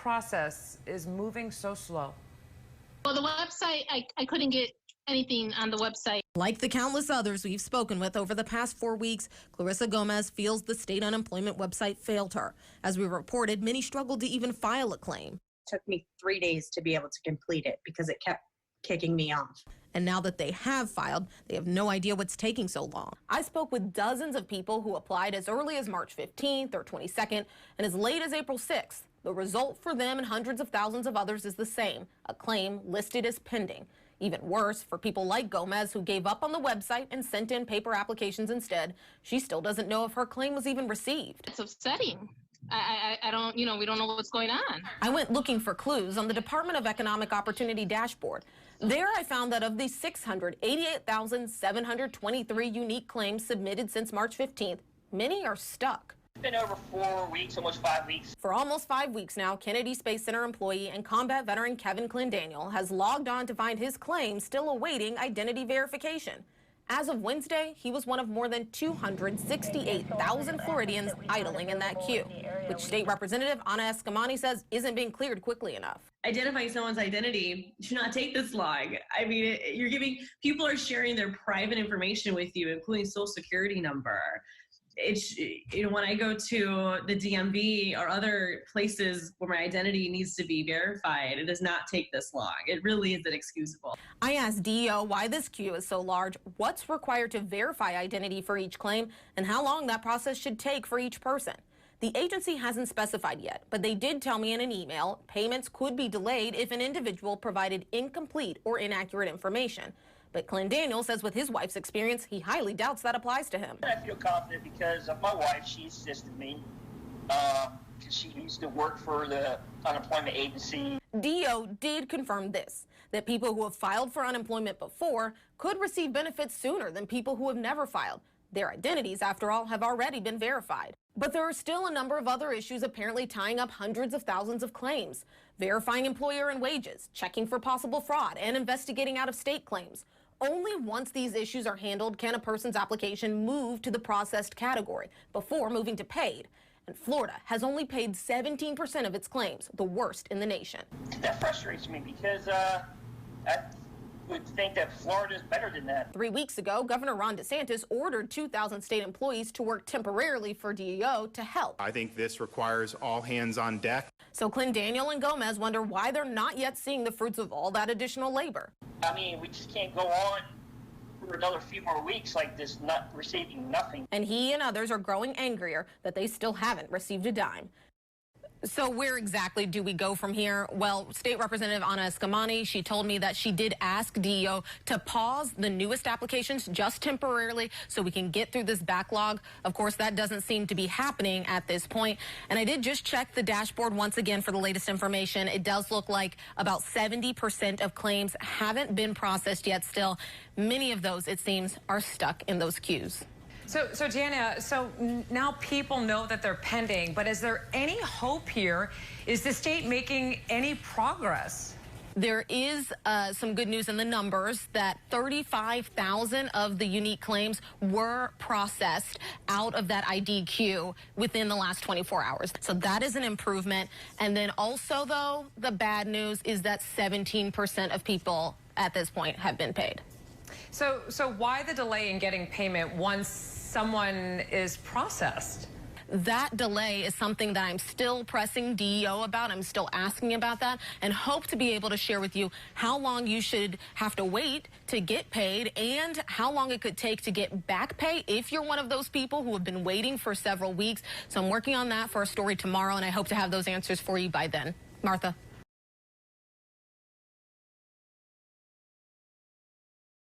process is moving so slow? Well, the website, I couldn't get anything on the website. Like the countless others we've spoken with over the past 4 weeks, Clarissa Gomez feels the state unemployment website failed her. As we reported, many struggled to even file a claim. It took me 3 days to be able to complete it because it kept kicking me off. And now that they have filed, they have no idea what's taking so long. I spoke with dozens of people who applied as early as March 15th or 22nd and as late as April 6th. The result for them and hundreds of thousands of others is the same, a claim listed as pending. Even worse, for people like Gomez who gave up on the website and sent in paper applications instead, she still doesn't know if her claim was even received. It's upsetting. I don't, we don't know what's going on. I went looking for clues on the Department of Economic Opportunity dashboard. There I found that of the 688,723 unique claims submitted since March 15th, many are stuck. It's been over 4 weeks, almost 5 weeks. For almost 5 weeks now, Kennedy Space Center employee and combat veteran Kevin Clendaniel has logged on to find his claim still awaiting identity verification. As of Wednesday, he was one of more than 268,000 Floridians idling in that queue, which State Representative Anna Eskamani says isn't being cleared quickly enough. Identifying someone's identity should not take this long. I mean, people are sharing their private information with you, including social security number. It's, when I go to the DMV or other places where my identity needs to be verified, it does not take this long. It really is inexcusable. I asked DEO why this queue is so large, what's required to verify identity for each claim, and how long that process should take for each person. The agency hasn't specified yet, but they did tell me in an email payments could be delayed if an individual provided incomplete or inaccurate information. But Clendaniel says with his wife's experience, he highly doubts that applies to him. I feel confident because of my wife. She assisted me because she used to work for the unemployment agency. DEO did confirm this, that people who have filed for unemployment before could receive benefits sooner than people who have never filed. Their identities, after all, have already been verified. But there are still a number of other issues apparently tying up hundreds of thousands of claims. Verifying employer and wages, checking for possible fraud, and investigating out-of-state claims. Only once these issues are handled can a person's application move to the processed category before moving to paid. And Florida has only paid 17% of its claims, the worst in the nation. That frustrates me because I would think that Florida is better than that. 3 weeks ago, Governor Ron DeSantis ordered 2,000 state employees to work temporarily for DEO to help. I think this requires all hands on deck. So Clendaniel and Gomez wonder why they're not yet seeing the fruits of all that additional labor. I mean, we just can't go on for another few more weeks like this, not receiving nothing. And he and others are growing angrier that they still haven't received a dime. So where exactly do we go from here? Well, State Representative Anna Eskamani, she told me that she did ask DEO to pause the newest applications just temporarily so we can get through this backlog. Of course, that doesn't seem to be happening at this point. And I did just check the dashboard once again for the latest information. It does look like about 70% of claims haven't been processed yet still. Many of those, it seems, are stuck in those queues. So Jana, now people know that they're pending, but is there any hope here? Is the state making any progress? There is some good news in the numbers that 35,000 of the unique claims were processed out of that ID queue within the last 24 hours. So that is an improvement. And then also, though, the bad news is that 17% of people at this point have been paid. So why the delay in getting payment once someone is processed? That delay is something that I'm still pressing DEO about. I'm still asking about that and hope to be able to share with you how long you should have to wait to get paid and how long it could take to get back pay if you're one of those people who have been waiting for several weeks. So I'm working on that for a story tomorrow, and I hope to have those answers for you by then. Martha.